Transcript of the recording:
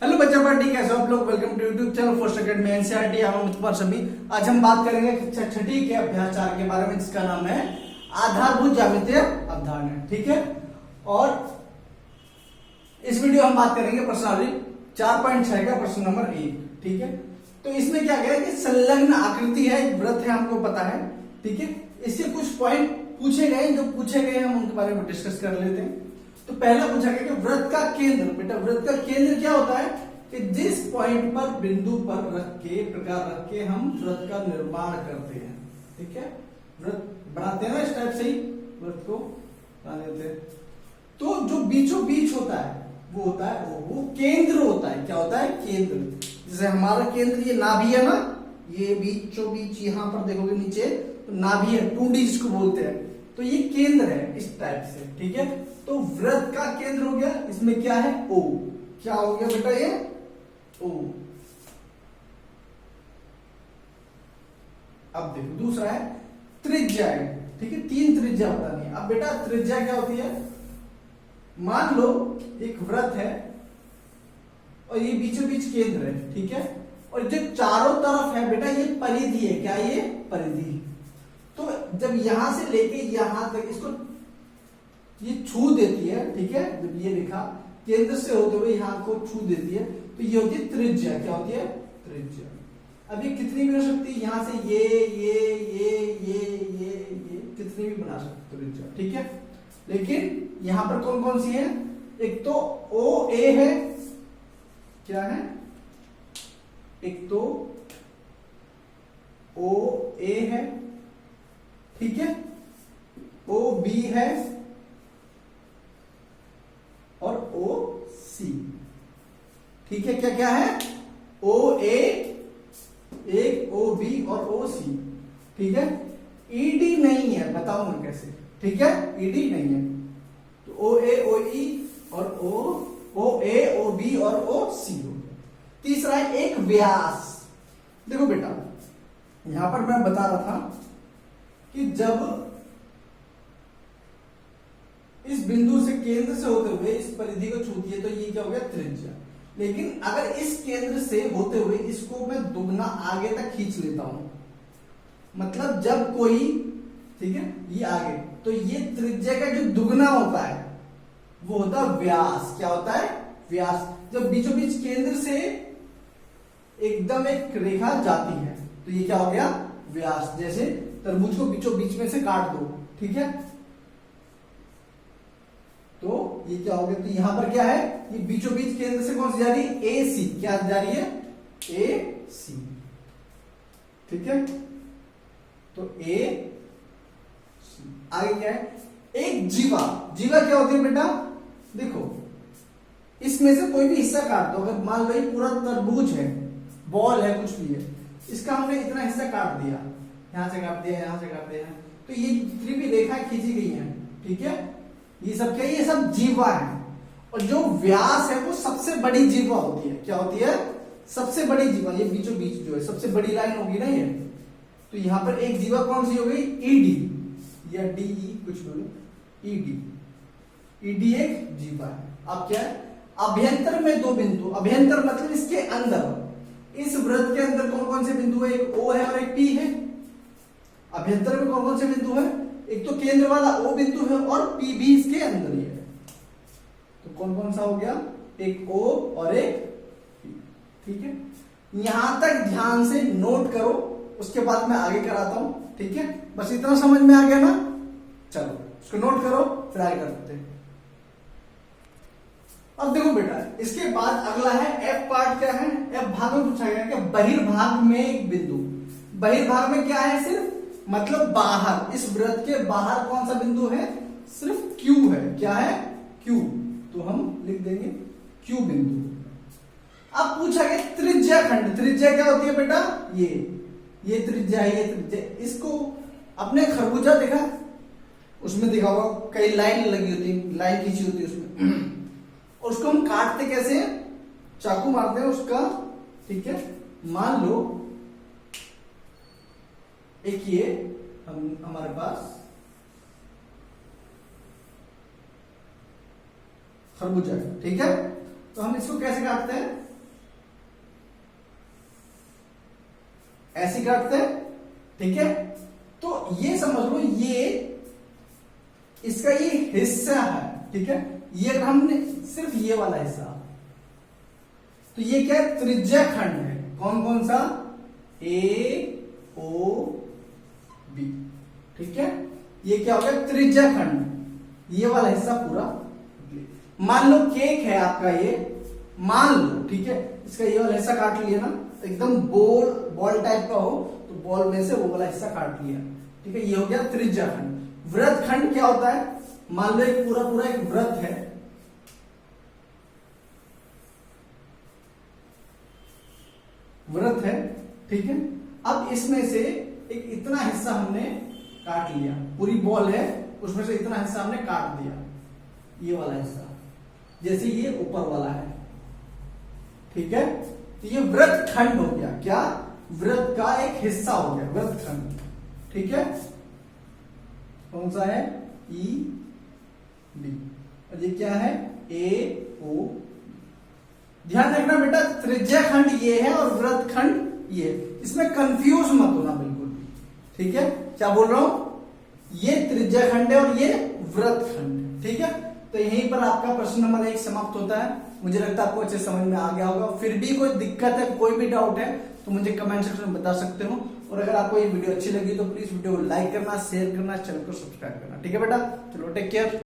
Hello बच्चा party, कैसे हो आप लोग। Welcome to YouTube channel First Academy NCERT. हम कुमार सभी। आज हम बात करेंगे कक्षा छठी के अभ्यास 4 के बारे में, जिसका नाम है आधारभूत ज्यामितीय अवधारणा। ठीक है, और इस वीडियो हम बात करेंगे प्रश्नावली 4.6 का प्रश्न नंबर 1। ठीक है, तो इसमें क्या कह रहा है कि संलग्न आकृति है, व्रत है, हमको पता है। ठीक है, इसके कुछ पॉइंट पूछे गए, जो पूछे गए हम उनके बारे में डिस्कस कर लेते हैं। तो पहला पूछा गया कि व्रत का केंद्र, बेटा व्रत का केंद्र क्या होता है कि जिस पॉइंट पर बिंदु पर रख के प्रकार रख के हम व्रत का निर्माण करते हैं। ठीक है, व्रत बनाते हैं ना, इस टाइप से ही व्रत को बना देते हैं। तो जो बीचों बीच होता है वो होता है वो केंद्र होता है। क्या होता है? केंद्र। जैसे हमारा केंद्र ये नाभि है ना, ये बीचों बीच यहाँ पर देखोगे नीचे तो नाभि है, टूंडी जिसको बोलते हैं, तो ये केंद्र है इस टाइप से। ठीक है, तो व्रत का केंद्र हो गया, इसमें क्या है? ओ। क्या हो गया बेटा? ये ओ। अब देखो दूसरा है त्रिज्या है। ठीक है, 3 त्रिज्या बतानी है। अब बेटा त्रिज्या क्या होती है? मान लो एक व्रत है और ये बीचों बीच केंद्र है। ठीक है, और जो चारों तरफ है बेटा ये परिधि है। क्या ये? परिधि। तो जब यहां से लेके यहां तक इसको ये छू देती है। ठीक है, जब ये रेखा केंद्र से होते हुए यहां को छू देती है तो ये होती है त्रिज्या। क्या होती है? त्रिज्या। अब ये कितनी भी हो सकती है, यहां से ये कितनी भी बना सकते त्रिज्या। ठीक है, लेकिन यहां पर कौन कौन सी है? एक तो ओ ए है। क्या है? एक तो ओ ए है। ठीक है, ओ बी है और ओ सी। ठीक है, क्या क्या है? ओ ए, एक ओ बी और ओ सी। ठीक है, ईडी नहीं है, बताऊंगा कैसे। ठीक है, ईडी नहीं है तो ओ ए ओ ई और ओ ए ओ बी और ओ सी हो गया। तीसरा है एक व्यास। देखो बेटा यहां पर मैं बता रहा था कि जब इस बिंदु से केंद्र से होते हुए इस परिधि को छूती है तो ये क्या हो गया? त्रिज्या। लेकिन अगर इस केंद्र से होते हुए इसको मैं दुगना आगे तक खींच लेता हूं, मतलब जब कोई, ठीक है, ये आगे, तो ये त्रिज्या का जो दुगना होता है वो होता है व्यास। क्या होता है? व्यास। जब बीचों बीच केंद्र से एकदम एक रेखा जाती है तो ये क्या हो गया? व्यास। जैसे तरबूज को बीचों बीच में से काट दो। ठीक है, तो ये क्या हो गया? तो यहां पर क्या है? ये बीचों बीच केंद्र से कौन सी जा रही है? ए सी। क्या जा रही है? ए सी। ठीक है, तो ए सी। आगे क्या है? एक जीवा। जीवा क्या होती है बेटा? देखो इसमें से कोई भी हिस्सा काट दो। अगर मान लो ये पूरा तरबूज है, बॉल है, कुछ भी है, इसका हमने इतना हिस्सा काट दिया, यहां से काट दिया, यहां से काट दिया, तो ये जितनी भी रेखाएं खींची गई हैं, ठीक है, ये सब क्या? ये सब जीवा है। और जो व्यास है वो सबसे बड़ी जीवा होती है। क्या होती है? सबसे बड़ी जीवा। ये बीचों बीच जो है सबसे बड़ी लाइन होगी ना ये, तो यहां पर एक जीवा कौन सी हो गई? ईडी या डीई, कुछ बोलो, ईडी। ईडी एक जीवा है। अब क्या है? अभ्यंतर में 2 बिंदु। अभ्यंतर मतलब इसके अंदर, इस वृत्त के अंदर कौन कौन से बिंदु है? एक ओ है और एक पी है। अभ्यंतर में कौन कौन से बिंदु है? एक तो केंद्र वाला ओ बिंदु है और पी भी इसके अंदर ही है। तो कौन कौन सा हो गया? एक ओ और एक पी। ठीक है, यहां तक ध्यान से नोट करो, उसके बाद मैं आगे कराता हूं। ठीक है, बस इतना समझ में आ गया ना? चलो उसको नोट करो, फिर आगे करते हैं। अब देखो बेटा इसके बाद अगला है एफ पार्ट। क्या है? एफ भाग में पूछा गया कि बहिर्भाग में एक बिंदु। बहिर्भाग में क्या है? सिर्फ मतलब बाहर, इस वृत्त के बाहर कौन सा बिंदु है? सिर्फ Q है। क्या है? Q। तो हम लिख देंगे Q बिंदु। अब पूछा गया त्रिज्या खंड। त्रिज्या क्या होती है बेटा? ये त्रिज्या है, ये त्रिज्या। इसको अपने खरबूजा देखा, उसमें देखा होगा कई लाइन लगी होती है, लाइन खींची होती है उसमें, और उसको हम काटते कैसे? चाकू मारते हैं उसका। ठीक है, मान लो एक ये हमारे पास खरबूजा है, ठीक है। तो हम इसको कैसे काटते हैं, ऐसे काटते हैं, ठीक है। तो ये समझ लो ये इसका ये हिस्सा है, ठीक है। ये अगर हमने सिर्फ ये वाला हिस्सा, तो ये क्या है, त्रिज्या खंड है। कौन कौन सा, ए ओ बी, ठीक है। ये क्या हो गया, त्रिज्या खंड, ये वाला हिस्सा पूरा। मान लो केक है आपका ये, मान लो, ठीक है, इसका ये वाला हिस्सा काट लिया ना, एकदम बॉल टाइप का हो तो बॉल में से वो वाला हिस्सा काट लिया, ठीक है। ये हो गया त्रिज्या खंड। वृत्त खंड क्या होता है, मान लो एक पूरा एक वृत्त है, वृत्त है, ठीक है। अब इसमें से एक इतना हिस्सा हमने काट लिया, पूरी बॉल है उसमें से इतना हिस्सा हमने काट दिया, ये वाला हिस्सा, जैसे ये ऊपर वाला है, ठीक है। तो ये वृत्त खंड हो गया, क्या, वृत्त का एक हिस्सा हो गया वृत्त खंड, ठीक है। कौन सा है, ई बी, और ये क्या है, ए ओ। ध्यान रखना बेटा, त्रिज्या खंड ये है और वृत्त खंड ये, इसमें कंफ्यूज मत होना बिल्कुल भी, ठीक है। क्या बोल रहा हूं, ये त्रिज्या खंड है और ये वृत्त खंड, ठीक है। तो यहीं पर आपका प्रश्न नंबर 1 समाप्त होता है। मुझे लगता है आपको अच्छे समझ में आ गया होगा। फिर भी कोई दिक्कत है, कोई भी डाउट है तो मुझे कमेंट सेक्शन में बता सकते हो। और अगर आपको ये वीडियो अच्छी लगी तो प्लीज वीडियो को लाइक करना, शेयर करना, चैनल को सब्सक्राइब करना, ठीक है बेटा। चलो टेक केयर।